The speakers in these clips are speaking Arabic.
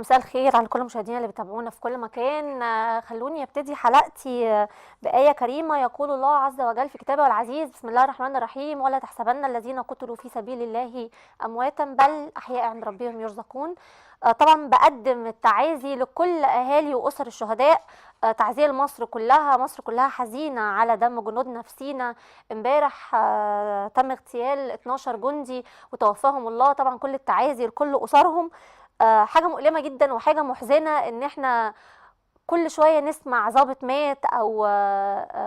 مساء الخير على كل مشاهدينا اللي بيتابعونا في كل مكان. خلوني ابتدي حلقتي بآية كريمة. يقول الله عز وجل في كتابه العزيز: بسم الله الرحمن الرحيم: ولا تحسبن الذين قتلوا في سبيل الله أمواتا بل أحياء عند ربهم يرزقون. طبعا بقدم التعازي لكل أهالي وأسر الشهداء، تعزية لمصر كلها. مصر كلها حزينة على دم جنودنا في سينا. امبارح تم اغتيال 12 جندي وتوفاهم الله. طبعا كل التعازي لكل أسرهم. حاجة مؤلمة جدا وحاجة محزنة ان احنا كل شوية نسمع ضابط مات او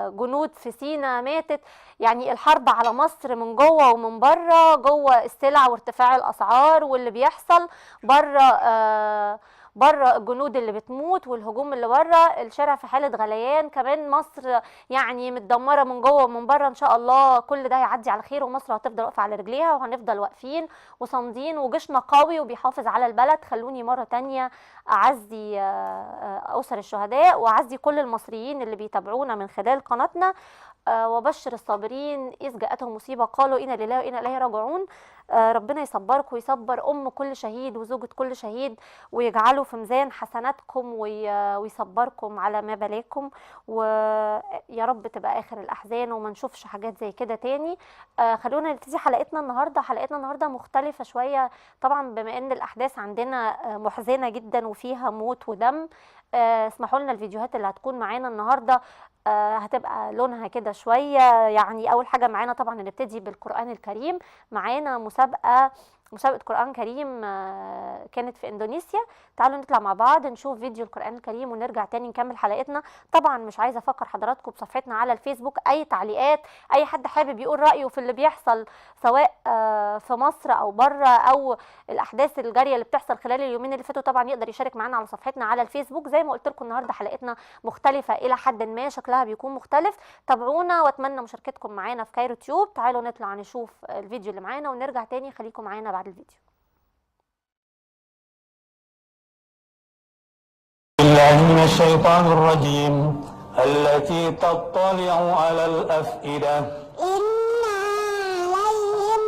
جنود في سينا ماتت. يعني الحرب على مصر من جوه ومن بره، جوه السلع وارتفاع الاسعار واللي بيحصل بره الجنود اللي بتموت والهجوم اللي بره، الشارع في حالة غليان. كمان مصر يعني متدمرة من جوه ومن بره. ان شاء الله كل ده هيعدي على خير ومصر هتفضل واقفة على رجليها وهنفضل واقفين وصامدين وجيشنا قوي وبيحافظ على البلد. خلوني مرة تانية أعزي أسر الشهداء وأعزي كل المصريين اللي بيتابعونا من خلال قناتنا، وبشر الصابرين إذ جاءتهم مصيبة قالوا إنا لله وإنا إليه راجعون. ربنا يصبركم ويصبر أم كل شهيد وزوجة كل شهيد ويجعله في ميزان حسناتكم ويصبركم على ما بلاكم، ويا رب تبقى آخر الأحزان وما نشوفش حاجات زي كده تاني. خلونا نبتدي حلقتنا النهاردة. حلقتنا النهاردة مختلفة شوية طبعا بما أن الأحداث عندنا محزنة جدا وفيها موت ودم. اسمحوا لنا الفيديوهات اللي هتكون معانا النهاردة هتبقى لونها كده شوية. يعني أول حاجة معانا طبعا نبتدي بالقرآن الكريم. معانا مسابقة قرآن كريم كانت في اندونيسيا. تعالوا نطلع مع بعض نشوف فيديو القرآن الكريم ونرجع تاني نكمل حلقتنا. طبعا مش عايزة افكر حضراتكم بصفحتنا على الفيسبوك، اي تعليقات، اي حد حابب يقول رأيه في اللي بيحصل سواء في مصر او بره او الاحداث الجارية اللي بتحصل خلال اليومين اللي فاتوا، طبعا يقدر يشارك معانا على صفحتنا على الفيسبوك. زي ما قلت لكم النهارده حلقتنا مختلفة الى حد ما، شكلها بيكون مختلف. تابعونا واتمنى مشاركتكم معانا في كايرو تيوب. تعالوا نطلع نشوف الفيديو اللي معانا ونرجع تاني. خليكم معانا بعد الفيديو. بالله من الشيطان الرجيم. التي تطلع على الأفئدة إنها عليهم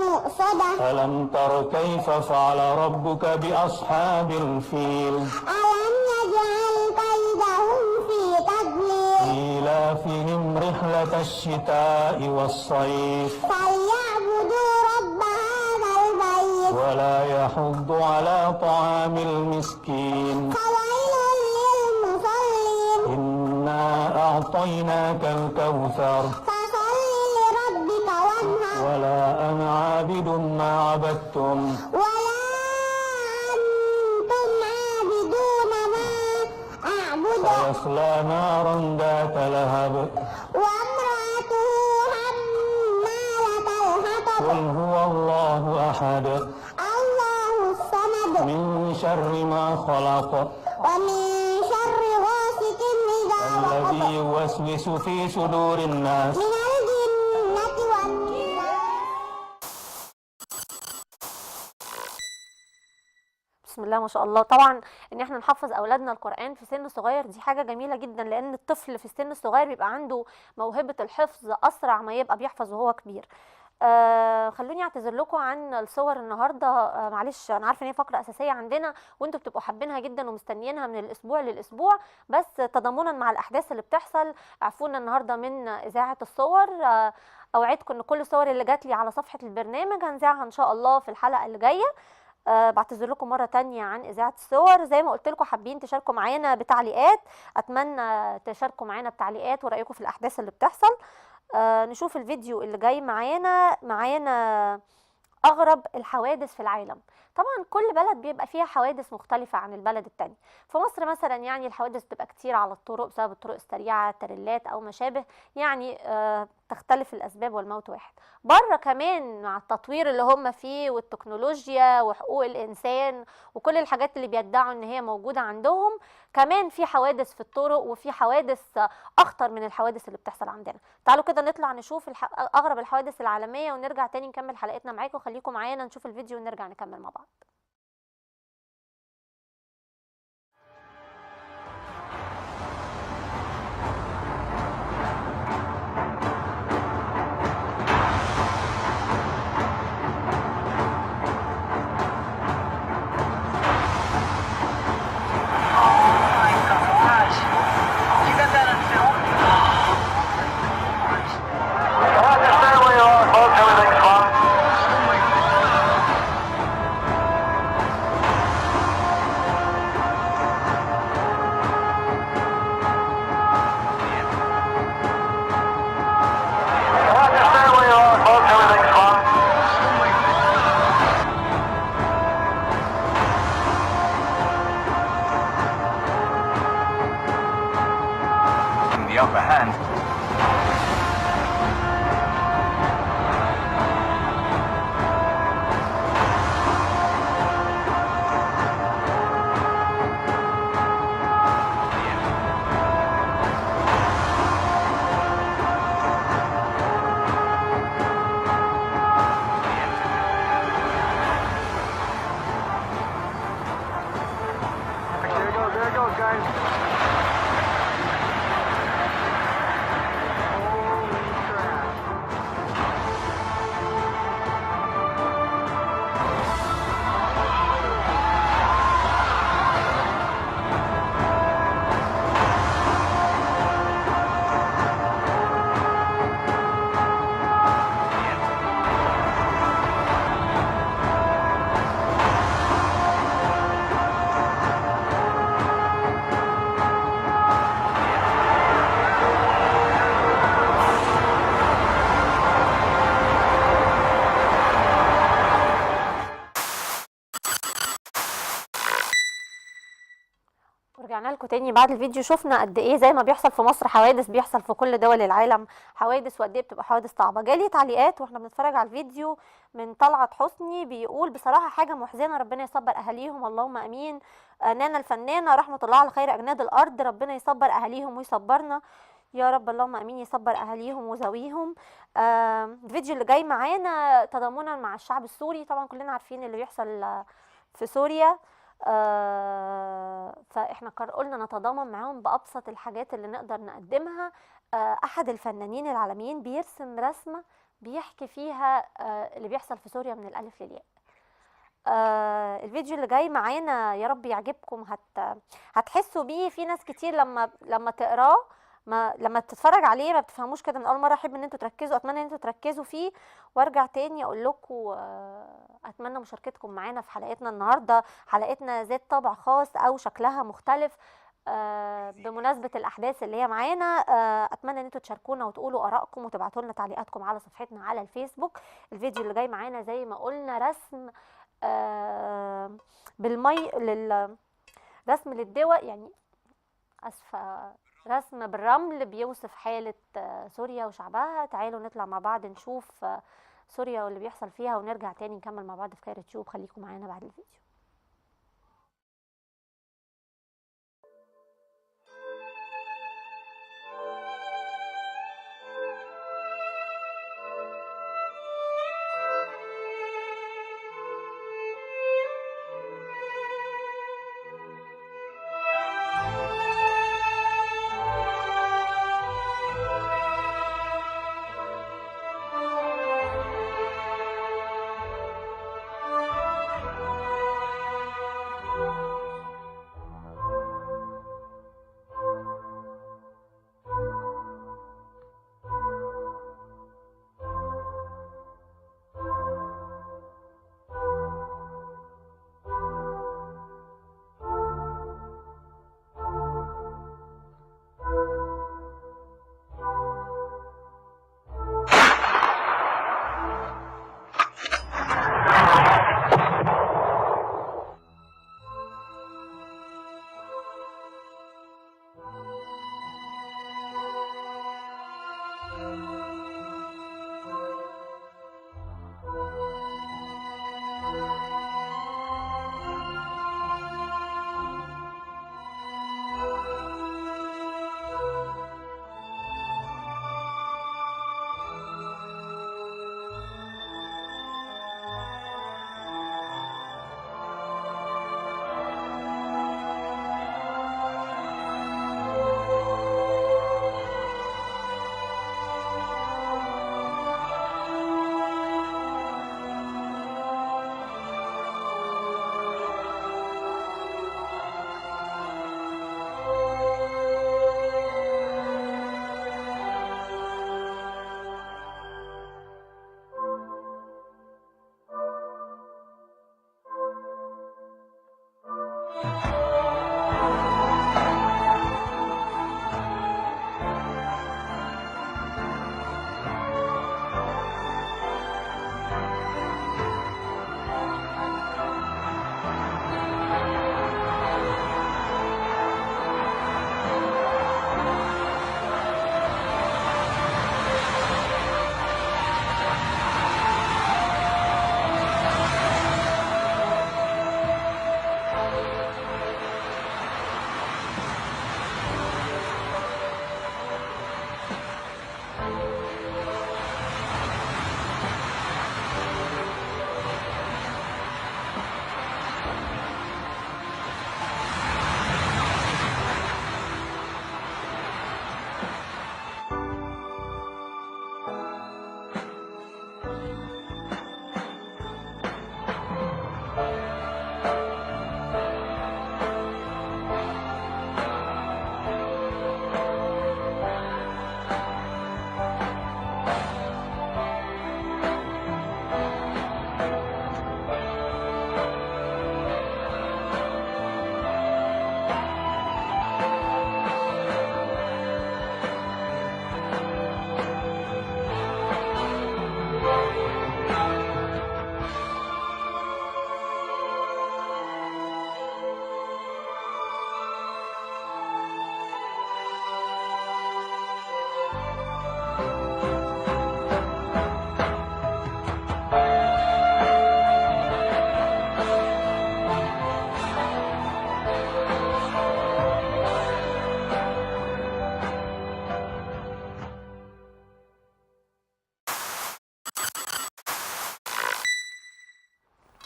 مؤصدة. ألم تر كيف فعل ربك بأصحاب الفيل ألم يجعل كيدهم في تضليل. إيلافهم رحلة الشتاء والصيف فليعبدوا رب هذا البيت ولا يحض على طعام المسكين. فويل للمصلين. إنا أعطيناك الكوثر فصل لربك وانهر. ولا أنا عابد ما عبدتم ولا أنتم عابدون ما أعبد. سيصلى نارا ذات لهب وامرأته حمالة الحطب. قل هو الله أحد الله الصمد. من شر ما خلق ومن شر غاسق إذا وقب. الذي يوسوس في صدور الناس من الجنة والناس. بسم الله ما شاء الله. طبعا ان احنا نحفظ اولادنا القرآن في سن صغير دي حاجة جميلة جدا، لان الطفل في السن الصغير بيبقى عنده موهبة الحفظ اسرع ما يبقى بيحفظ وهو كبير. خلوني اعتذر لكم عن الصور النهارده. معلش انا عارفه ان هي فقره اساسيه عندنا وانتوا بتبقوا حابينها جدا ومستنيينها من الاسبوع للاسبوع، بس تضامنا مع الاحداث اللي بتحصل اعفونا النهارده من اذاعه الصور. اوعدكم ان كل الصور اللي جات لي على صفحه البرنامج هنذاعها ان شاء الله في الحلقه اللي جايه. بعتذر لكم مره تانية عن اذاعه الصور. زي ما قلت لكم حابين تشاركوا معانا بتعليقات، اتمنى تشاركوا معانا بتعليقات ورايكم في الاحداث اللي بتحصل. نشوف الفيديو اللي جاي معانا أغرب الحوادث في العالم. طبعا كل بلد بيبقى فيها حوادث مختلفة عن البلد التاني. في مصر مثلا يعني الحوادث بتبقى كتير على الطرق بسبب الطرق السريعة، تريلات أو ما شابه، يعني تختلف الأسباب والموت واحد. بره كمان مع التطوير اللي هم فيه والتكنولوجيا وحقوق الإنسان وكل الحاجات اللي بيدعوا إن هي موجودة عندهم، كمان في حوادث في الطرق وفي حوادث أخطر من الحوادث اللي بتحصل عندنا. تعالوا كده نطلع نشوف أغرب الحوادث العالمية ونرجع تاني نكمل حلقتنا معاكم. خليكم معانا نشوف الفيديو ونرجع نكمل مع بعض. رجعنا لكم تاني بعد الفيديو. شفنا قد ايه زي ما بيحصل في مصر حوادث بيحصل في كل دول العالم حوادث، وقد ايه بتبقى حوادث صعبه. جالي تعليقات واحنا بنتفرج على الفيديو من طلعت حسني بيقول بصراحه حاجه محزنه، ربنا يصبر اهاليهم اللهم امين. نانا الفنانه رحمه الله على خير اجناد الارض، ربنا يصبر اهاليهم ويصبرنا يا رب اللهم امين، يصبر اهاليهم وذويهم. الفيديو اللي جاي معانا تضامنا مع الشعب السوري، طبعا كلنا عارفين اللي بيحصل في سوريا. فاحنا قلنا نتضامن معاهم بأبسط الحاجات اللي نقدر نقدمها. احد الفنانين العالميين بيرسم رسمة بيحكي فيها اللي بيحصل في سوريا من الألف للياء. الفيديو اللي جاي معانا يا رب يعجبكم، هتحسوا بيه. في ناس كتير لما تقراه لما تتفرج عليه ما بتفهموش كده من اول مره. احب ان انتوا تركزوا، اتمنى ان انتوا تركزوا فيه. وارجع تاني اقول لكم اتمنى مشاركتكم معانا في حلقتنا النهارده. حلقتنا ذات طابع خاص او شكلها مختلف بمناسبه الاحداث اللي هي معانا. اتمنى ان انتوا تشاركونا وتقولوا ارائكم وتبعتوا لنا تعليقاتكم على صفحتنا على الفيسبوك. الفيديو اللي جاي معانا زي ما قلنا رسم بالمي رسم للدول، يعني اسفه، رسم بالرمل بيوصف حالة سوريا وشعبها. تعالوا نطلع مع بعض نشوف سوريا واللي بيحصل فيها، ونرجع تاني نكمل مع بعض في كايرو تيوب. خليكم معانا بعد الفيديو.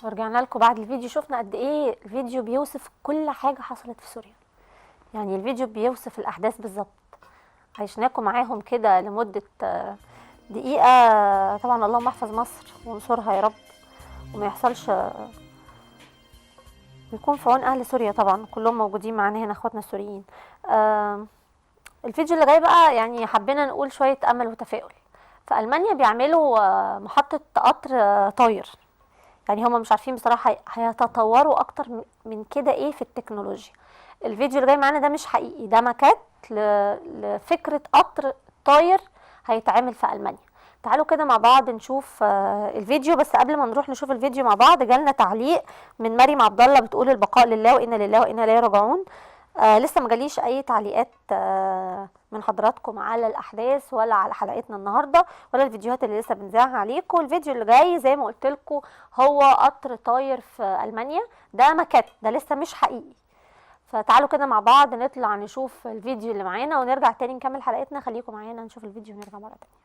ورجعنا لكم بعد الفيديو. شفنا قد ايه الفيديو بيوصف كل حاجة حصلت في سوريا، يعني الفيديو بيوصف الأحداث بالظبط. عيشناكم معاهم كده لمدة دقيقة. طبعا اللهم احفظ مصر وانصرها يا رب، وما يحصلش، بيكون في عون أهل سوريا طبعا كلهم موجودين معانا هنا اخواتنا السوريين. الفيديو اللي جاي بقى يعني حبينا نقول شوية أمل وتفاؤل. في ألمانيا بيعملوا محطة قطر طاير. يعني هما مش عارفين بصراحة هيتطوروا أكتر من كده ايه في التكنولوجيا. الفيديو اللي جاي معانا ده مش حقيقي، ده ماكات لفكرة قطر طاير هيتعمل في ألمانيا. تعالوا كده مع بعض نشوف الفيديو. بس قبل ما نروح نشوف الفيديو مع بعض، جالنا تعليق من مريم عبد الله بتقول البقاء لله وإنا لله وإنا إليه راجعون. لسه ما جاليش اي تعليقات من حضراتكم على الاحداث ولا على حلقتنا النهارده ولا الفيديوهات اللي لسه بنذاعها عليكم. الفيديو اللي جاي زي ما قلت لكم هو قطر طاير في المانيا، ده ماكات، ده لسه مش حقيقي. فتعالوا كده مع بعض نطلع نشوف الفيديو اللي معانا ونرجع تاني نكمل حلقتنا. خليكم معانا نشوف الفيديو ونرجع مره تانية.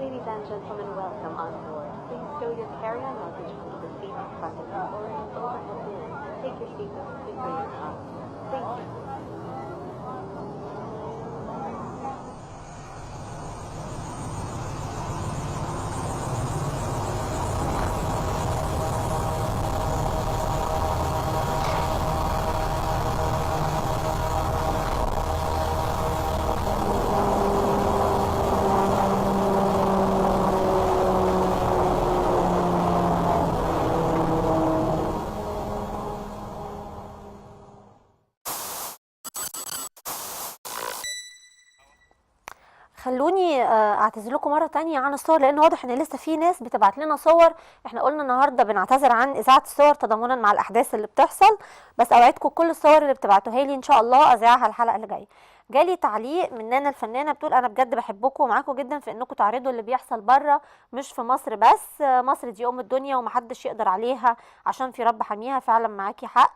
Ladies and gentlemen, welcome on board. Please stow your carry-on luggage onto the seat in front of you or in an overhead bin. Take your seatbelt securely in your Thank you. خلوني اعتذر لكم مره تانية عن الصور، لان واضح ان لسه في ناس بتبعت لنا صور. احنا قلنا النهارده بنعتذر عن اذاعه الصور تضامنا مع الاحداث اللي بتحصل، بس اوعدكم كل الصور اللي بتبعتوها لي ان شاء الله اذاعها الحلقه اللي جايه. جالي تعليق من نانا الفنانه بتقول انا بجد بحبكم ومعاكم جدا في انكم تعرضوا اللي بيحصل بره مش في مصر بس. مصر دي ام الدنيا ومحدش يقدر عليها عشان في رب حاميها. فعلا معاكي حق.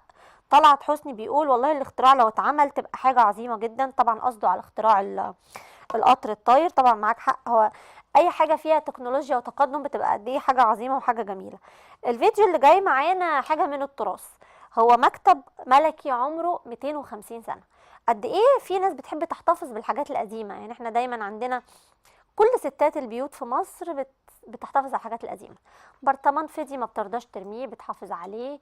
طلعت حسني بيقول والله الاختراع لو اتعمل تبقى حاجه عظيمه جدا. طبعا قصده على اختراع القطر الطاير. طبعا معاك حق، هو اي حاجه فيها تكنولوجيا وتقدم بتبقى قد ايه حاجه عظيمه وحاجه جميله. الفيديو اللي جاي معانا حاجه من التراث، هو مكتب ملكي عمره 250 سنه. قد ايه في ناس بتحب تحتفظ بالحاجات القديمه. يعني احنا دايما عندنا كل ستات البيوت في مصر بتحتفظ على الحاجات القديمه. برطمان فضي ما بترضاش ترميه، بتحافظ عليه.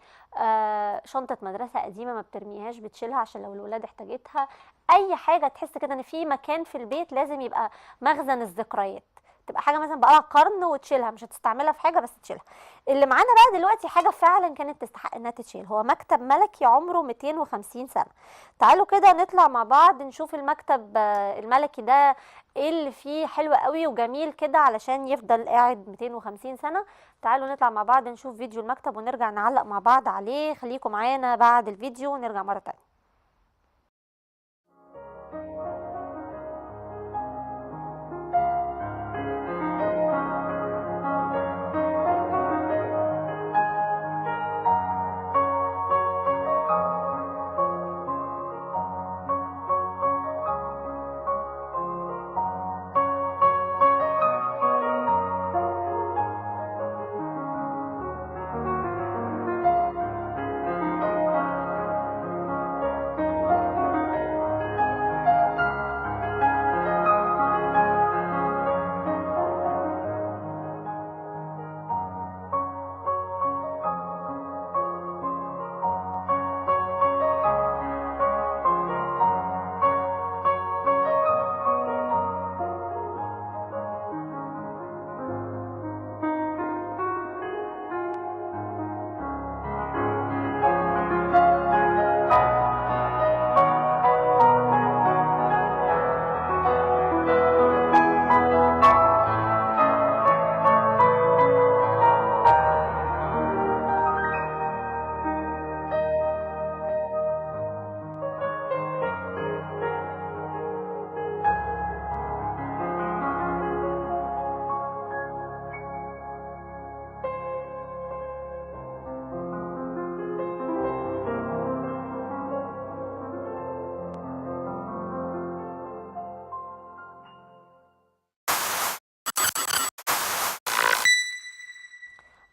شنطه مدرسه قديمه ما بترميهاش، بتشيلها عشان لو الولاد احتاجتها. اي حاجه تحس كده ان في مكان في البيت لازم يبقى مخزن الذكريات. تبقى حاجه مثلا بقالها قرن وتشيلها، مش هتستعملها في حاجه بس تشيلها. اللي معانا بقى دلوقتي حاجه فعلا كانت تستحق انها تتشيل، هو مكتب ملكي عمره 250 سنه. تعالوا كده نطلع مع بعض نشوف المكتب الملكي ده ايه اللي فيه حلو قوي وجميل كده علشان يفضل قاعد 250 سنه. تعالوا نطلع مع بعض نشوف فيديو المكتب ونرجع نعلق مع بعض عليه. خليكم معانا بعد الفيديو ونرجع مره تانية.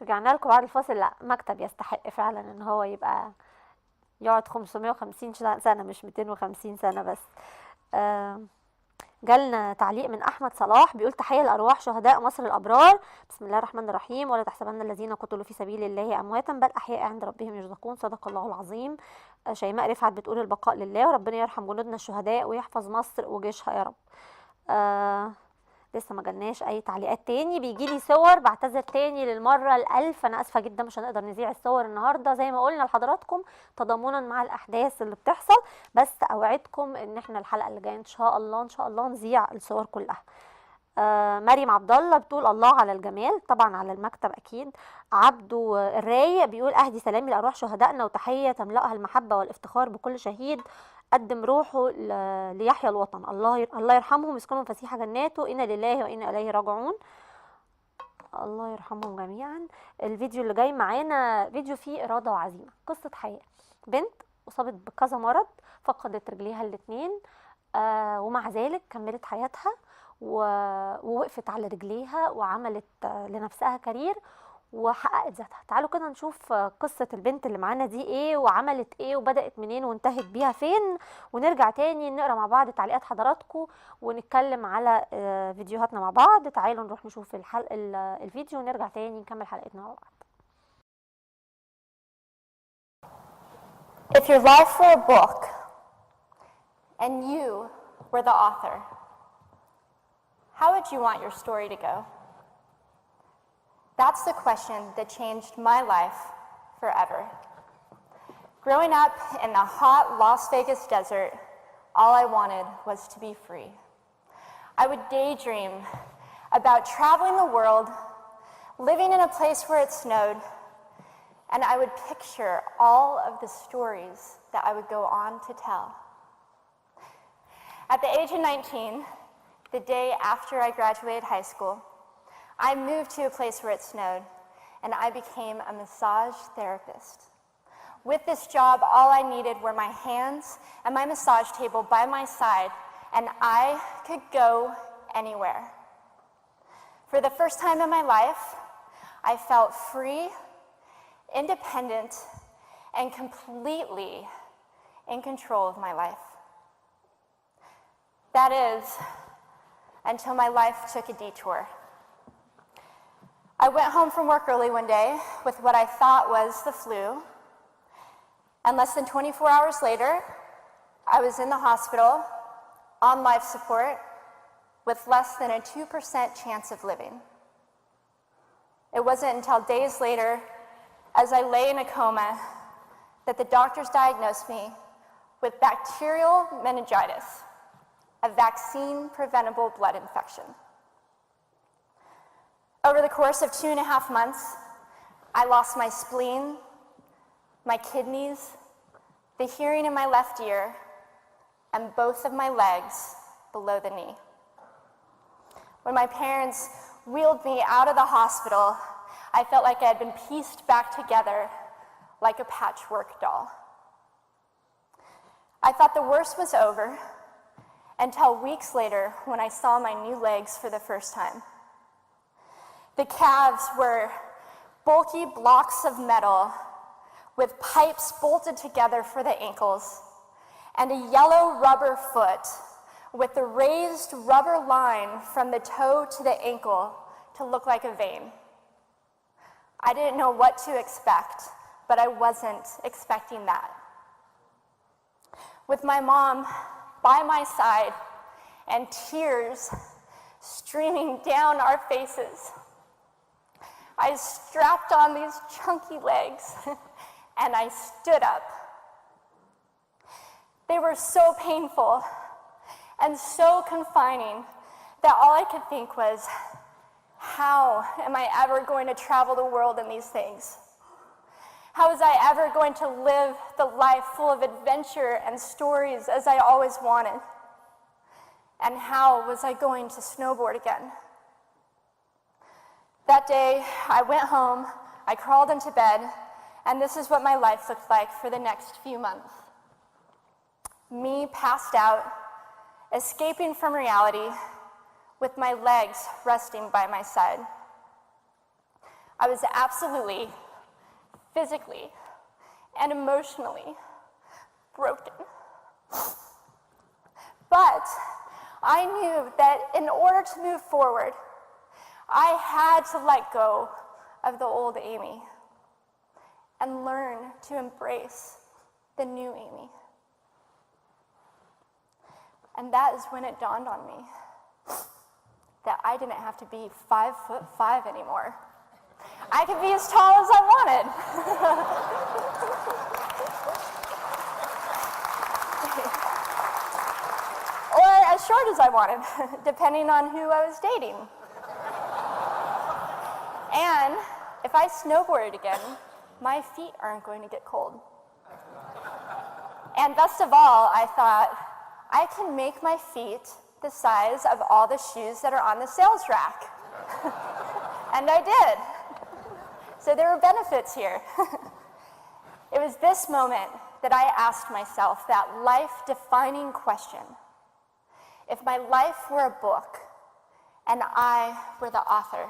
ورجعنا لكم بعد الفاصل. لا، مكتب يستحق فعلا ان هو يبقى يقعد 550 سنة مش 250 سنة بس. جالنا تعليق من احمد صلاح بيقول تحية لارواح شهداء مصر الابرار، بسم الله الرحمن الرحيم، ولا تحسبن الذين قتلوا في سبيل الله امواتا بل احياء عند ربهم يرزقون، صدق الله العظيم. شيماء رفعت بتقول البقاء لله، وربنا يرحم جنودنا الشهداء ويحفظ مصر وجيشها يا رب. لسه ما جالناش اي تعليقات تاني. بيجي لي صور، بعتذر تاني للمره الالف، انا اسفه جدا مش هنقدر نذيع الصور النهارده زي ما قلنا لحضراتكم تضامنا مع الاحداث اللي بتحصل، بس اوعدكم ان احنا الحلقه اللي جايه ان شاء الله نذيع الصور كلها. مريم عبد الله بتقول الله على الجمال، طبعا على المكتب اكيد. عبده الرايق بيقول اهدي سلامي لارواح شهدائنا وتحيه تملاها المحبه والافتخار بكل شهيد قدم روحه ليحيى الوطن، الله يرحمهم ويسكنهم فسيح جناته، انا لله وانا اليه راجعون. الله يرحمهم جميعا. الفيديو اللي جاي معانا فيديو فيه اراده وعزيمه، قصه حياه بنت اصابت بكذا مرض، فقدت رجليها الاثنين، ومع ذلك كملت حياتها ووقفت على رجليها وعملت لنفسها كارير وحققت ذاتها. تعالوا كده نشوف قصة البنت اللي معانا دي ايه، وعملت ايه، وبدأت منين، وانتهت بيها فين، ونرجع تاني نقرا مع بعض تعليقات حضراتكم ونتكلم على فيديوهاتنا مع بعض. تعالوا نروح نشوف الفيديو ونرجع تاني نكمل حلقتنا مع بعض. If your life were a book and you were the author, how would you want your story to go? That's the question that changed my life forever. Growing up in the hot Las Vegas desert, all I wanted was to be free. I would daydream about traveling the world, living in a place where it snowed, and I would picture all of the stories that I would go on to tell. At the age of 19, the day after I graduated high school, I moved to a place where it snowed, and I became a massage therapist. With this job, all I needed were my hands and my massage table by my side, and I could go anywhere. For the first time in my life, I felt free, independent, and completely in control of my life. That is, until my life took a detour. I went home from work early one day with what I thought was the flu, and less than 24 hours later, I was in the hospital on life support with less than a 2% chance of living. It wasn't until days later, as I lay in a coma, that the doctors diagnosed me with bacterial meningitis, a vaccine-preventable blood infection. Over the course of 2.5 months, I lost my spleen, my kidneys, the hearing in my left ear, and both of my legs below the knee. When my parents wheeled me out of the hospital, I felt like I had been pieced back together like a patchwork doll. I thought the worst was over until weeks later when I saw my new legs for the first time. The calves were bulky blocks of metal with pipes bolted together for the ankles, and a yellow rubber foot with the raised rubber line from the toe to the ankle to look like a vein. I didn't know what to expect, but I wasn't expecting that. With my mom by my side and tears streaming down our faces, I strapped on these chunky legs and I stood up. They were so painful and so confining that all I could think was, how am I ever going to travel the world in these things? How was I ever going to live the life full of adventure and stories as I always wanted? And how was I going to snowboard again? That day, I went home, I crawled into bed, and this is what my life looked like for the next few months. Me passed out, escaping from reality, with my legs resting by my side. I was absolutely, physically, and emotionally broken. But I knew that in order to move forward, I had to let go of the old Amy and learn to embrace the new Amy. And that is when it dawned on me that I didn't have to be 5'5" anymore. I could be as tall as I wanted. Or as short as I wanted, depending on who I was dating. And if I snowboarded again, my feet aren't going to get cold. And best of all, I thought, I can make my feet the size of all the shoes that are on the sales rack. And I did. So there were benefits here. It was this moment that I asked myself that life-defining question. If my life were a book and I were the author,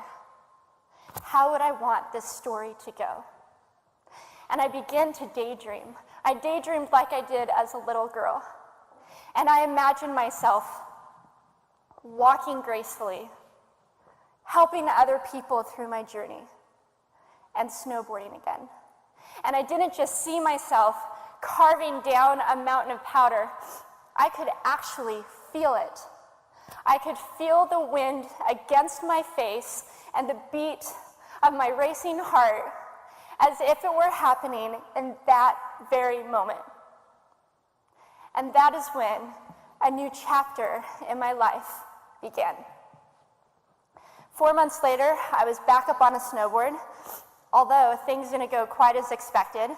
how would I want this story to go? And I began to daydream. I daydreamed like I did as a little girl. And I imagined myself walking gracefully, helping other people through my journey, and snowboarding again. And I didn't just see myself carving down a mountain of powder. I could actually feel it. I could feel the wind against my face and the beat of my racing heart as if it were happening in that very moment. And that is when a new chapter in my life began. 4 months later, I was back up on a snowboard, although things didn't go quite as expected.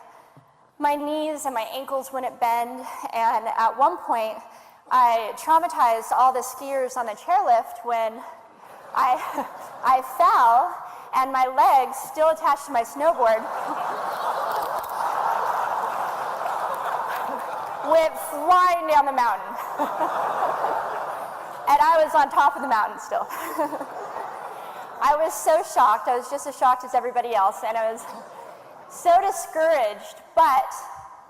My knees and my ankles wouldn't bend, and at one point, I traumatized all the skiers on the chairlift when I fell, and my legs, still attached to my snowboard, went flying down the mountain. And I was on top of the mountain still. I was so shocked. I was just as shocked as everybody else, and I was so discouraged, but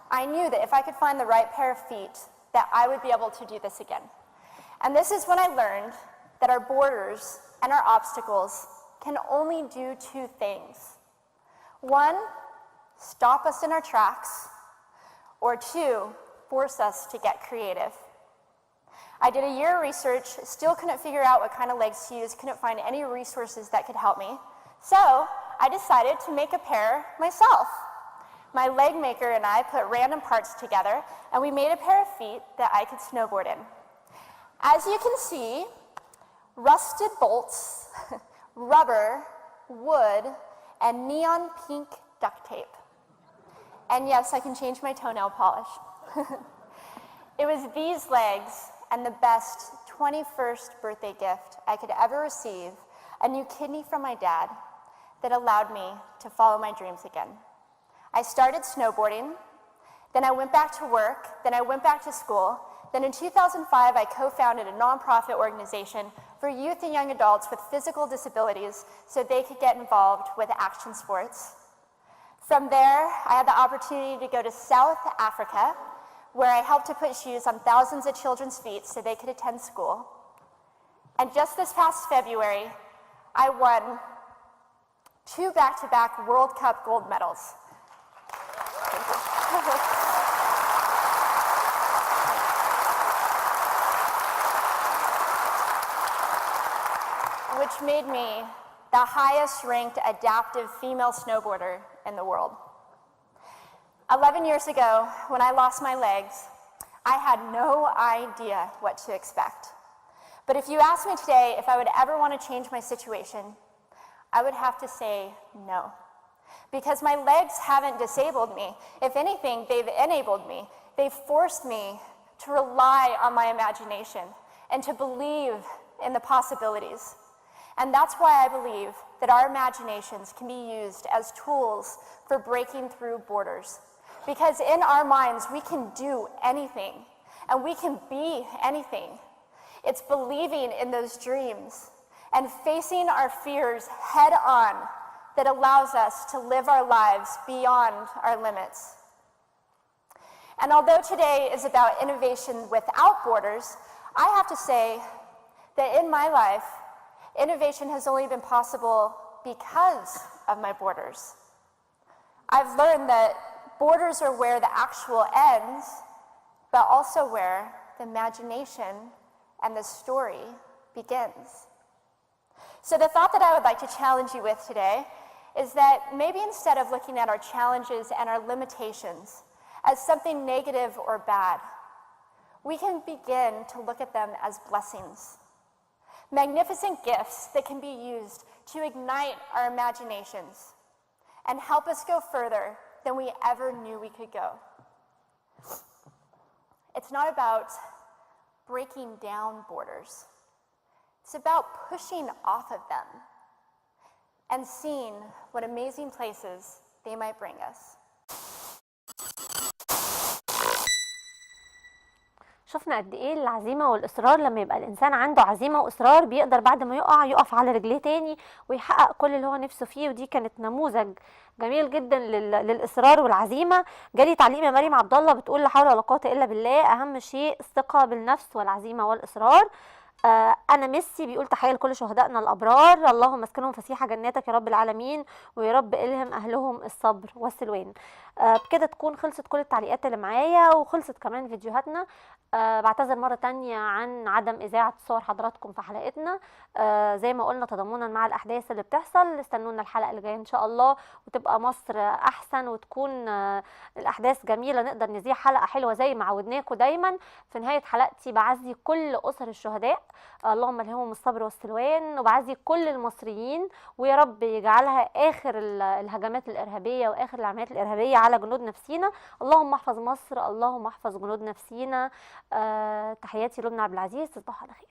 I knew that if I could find the right pair of feet, that I would be able to do this again. And this is when I learned that our borders and our obstacles can only do two things. One, stop us in our tracks, or two, force us to get creative. I did a year of research, still couldn't figure out what kind of legs to use, couldn't find any resources that could help me. So I decided to make a pair myself. My leg maker and I put random parts together, and we made a pair of feet that I could snowboard in. As you can see, rusted bolts, rubber, wood, and neon pink duct tape. And yes, I can change my toenail polish. It was these legs and the best 21st birthday gift I could ever receive, a new kidney from my dad, that allowed me to follow my dreams again. I started snowboarding, then I went back to work, then I went back to school. Then in 2005, I co-founded a nonprofit organization for youth and young adults with physical disabilities so they could get involved with action sports. From there, I had the opportunity to go to South Africa, where I helped to put shoes on thousands of children's feet so they could attend school. And just this past February, I won 2 back-to-back World Cup gold medals. Which made me the highest ranked adaptive female snowboarder in the world. 11 years ago, when I lost my legs, I had no idea what to expect. But if you ask me today if I would ever want to change my situation, I would have to say no. Because my legs haven't disabled me. If anything, they've enabled me. They've forced me to rely on my imagination and to believe in the possibilities. And that's why I believe that our imaginations can be used as tools for breaking through borders. Because in our minds, we can do anything, and we can be anything. It's believing in those dreams and facing our fears head on that allows us to live our lives beyond our limits. And although today is about innovation without borders, I have to say that in my life, innovation has only been possible because of my borders. I've learned that borders are where the actual ends, but also where the imagination and the story begins. So the thought that I would like to challenge you with today is that maybe instead of looking at our challenges and our limitations as something negative or bad, we can begin to look at them as blessings. Magnificent gifts that can be used to ignite our imaginations and help us go further than we ever knew we could go. It's not about breaking down borders. It's about pushing off of them and seeing what amazing places they might bring us. شفنا قد ايه العزيمه والاصرار. لما يبقى الانسان عنده عزيمه واصرار بيقدر بعد ما يقف على رجليه تاني ويحقق كل اللي هو نفسه فيه. ودي كانت نموذج جميل جدا للاصرار والعزيمه. جالي تعليق يا مريم عبد الله بتقول لا حول ولا قوه الا بالله، اهم شيء الثقه بالنفس والعزيمه والاصرار. أنا ميسي بيقول تحية لكل شهدائنا الأبرار، اللهم اسكنهم فسيح جناتك يا رب العالمين، ويا رب إلهم أهلهم الصبر والسلوان. بكده تكون خلصت كل التعليقات اللي معايا وخلصت كمان فيديوهاتنا. بعتذر مرة تانية عن عدم إذاعة صور حضراتكم في حلقتنا. زي ما قلنا تضامنا مع الأحداث اللي بتحصل. استنونا الحلقة اللي جاية إن شاء الله وتبقى مصر أحسن وتكون الأحداث جميلة، نقدر نذيع حلقة حلوة زي ما عودناكم دايما. في نهاية حلقتي بعزي كل أسر الشهداء، اللهم الهمهم الصبر والسلوان، وبعزي كل المصريين، ويا رب يجعلها آخر الهجمات الإرهابية وآخر العمليات الإرهابية على جنودنا في سيناء. اللهم احفظ مصر، اللهم احفظ جنودنا في سيناء. تحياتي لبنى عبد العزيز، تصبحوا على خير.